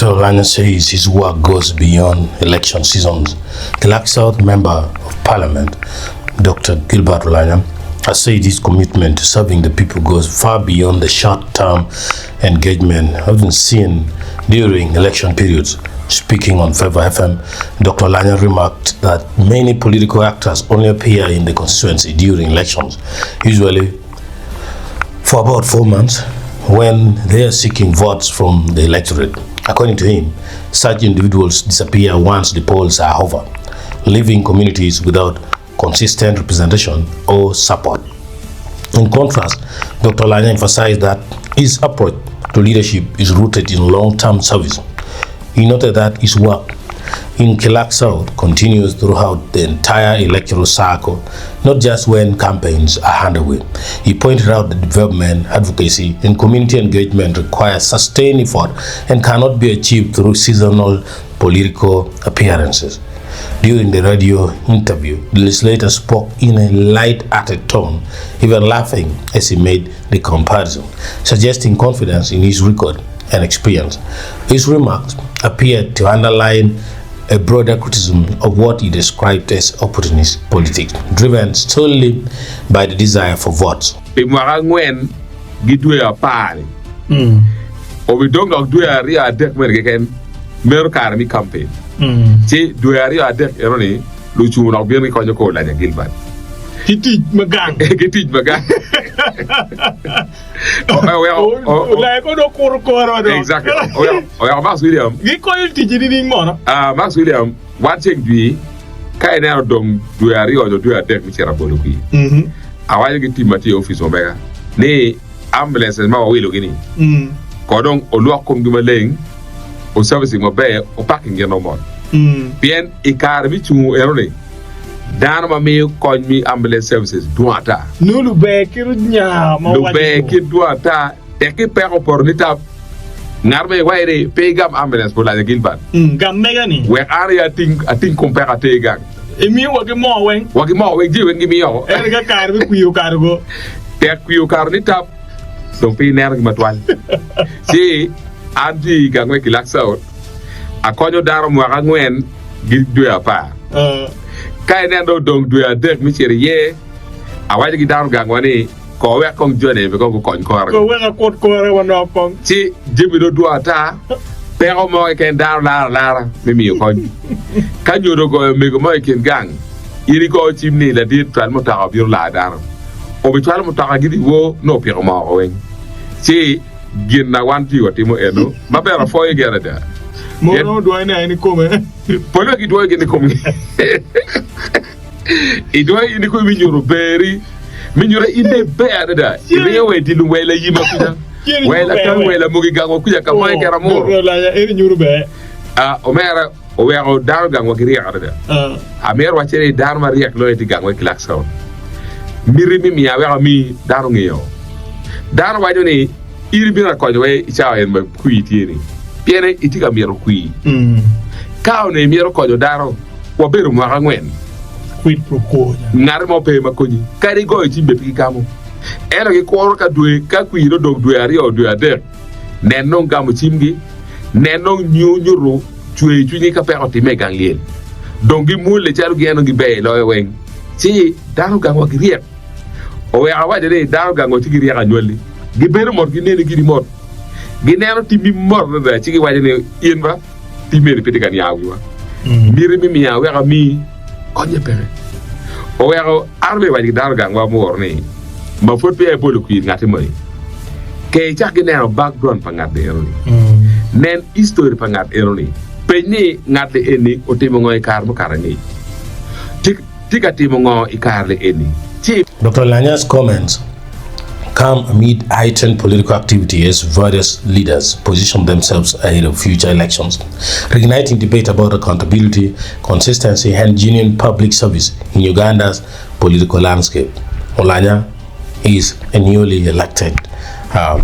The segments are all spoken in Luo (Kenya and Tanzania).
Dr. Olanya says his work goes beyond election seasons. The Lak South Member of Parliament, Dr. Gilbert Olanya, has said his commitment to serving the people goes far beyond the short-term engagement often seen during election periods. Speaking on Favor FM, Dr. Olanya remarked that many political actors only appear in the constituency during elections, usually for about 4 months, when they are seeking votes from the electorate. According to him, such individuals disappear once the polls are over, leaving communities without consistent representation or support. In contrast, Dr. Olanya emphasized that his approach to leadership is rooted in long-term service. He noted that his work in Lak South continues throughout the entire electoral cycle, not just when campaigns are underway. He pointed out that development, advocacy, and community engagement require sustained effort and cannot be achieved through seasonal political appearances. During the radio interview, the legislator spoke in a light-hearted tone, even laughing as he made the comparison, suggesting confidence in his record and experience. His remarks appeared to underline a broader criticism of what he described as opportunist politics, driven solely by the desire for votes. Campaign. Si duari adek eroni lucu nak biar ni kau joko Olanya Gilbert. Kitij magang. Kitij magang. Olanya kau do kur ada. Exactly. Max William. Giko il tiji di mana? Max William watching dui kai na dong duari ojo duari adek mi cera bolu ki. Awalnya kita mati office omega. Ni ambulance ma wilo gini. Kau dong oluak kum gumaleng. O servicing mo be o parking gen no more. Bien ikar bi chu eroni. Dan ma mi ko mi ambulance services duata. Nulu be kiru nya ma waji. Lu be ki duata e ki pe ko por nita. Ngarbe waire pe gam ambulance pour la Gilbert. Gam mega ni. We area think compare te gang. E mi wagi mo wen. Wagi mo wen ji wen gi mi yo. E ga kar bi kuyu kargo. Te kuyu kar nita. Donc pe ner gi matwal. Si anti gangwe ki Lak South akonyo daro mwaka ngwen gi duya pa kai nendo dong duya dek mi chere ye awaje gi daro gangwani ko we kong jone be ko kon kor ko we ko kor wona kong ci jibi do duata pero mo ken daro la mi ko kanyo do go me go mo ken gang iri ko chimni la dit tal mo ta bi la daro o bi tal mo ta gi wo no pero mo wen ci gin na wanti wati mo eno mabera foye gerada mo no do ina ni come polo ki do ni come i do ni ko mi nyoro beri mi nyoro inde beada da ire we di lu wela yima kuja wela kan wela mo gi gango kuja ka moy kera mo la ya ere nyoro be o mera o we o dar gango gi riya da a mer wa chere dar ma riya lo ti gango ki Lak South miri mi ya we mi daru ngiyo dar wa ni iri bina ko we chawo en ma kuiti ni piere itika miero kui kao ne miero ko daro wo beru mo ngwen quid pro quo ngar mo pe ma konyi kari go ti be pi kamo ero ki ko ka due ka kui do dog due ari o due ade nen non gamo chimgi nen non nyuro chue chuni ka pe o ti megang liel donc gi mule charu gi eno gi be lo wen ti daro gamo gi riek o we awaje de daro gamo ti gi riek anyoli gi beru mor gi nene gi di mor gi neno ti mi mor da ci gi waje ne yen ba ti meri pete kan yawi wa miri mi ya we ga mi ko nye pere o we ga arbe waje dar gang wa mo wor ni ma fot pe bolu ku ngati moy ke ci gi neno background pa ngade eroni nen history pa ngade eroni pe ni ngade eni o te mo ngoy kar mo karani tik ati mo ngo ikarle eni ci Dr. Olanya's comments come amid heightened political activity as various leaders position themselves ahead of future elections, reigniting debate about accountability, consistency, and genuine public service in Uganda's political landscape. Olanya is a newly elected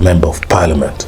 member of parliament.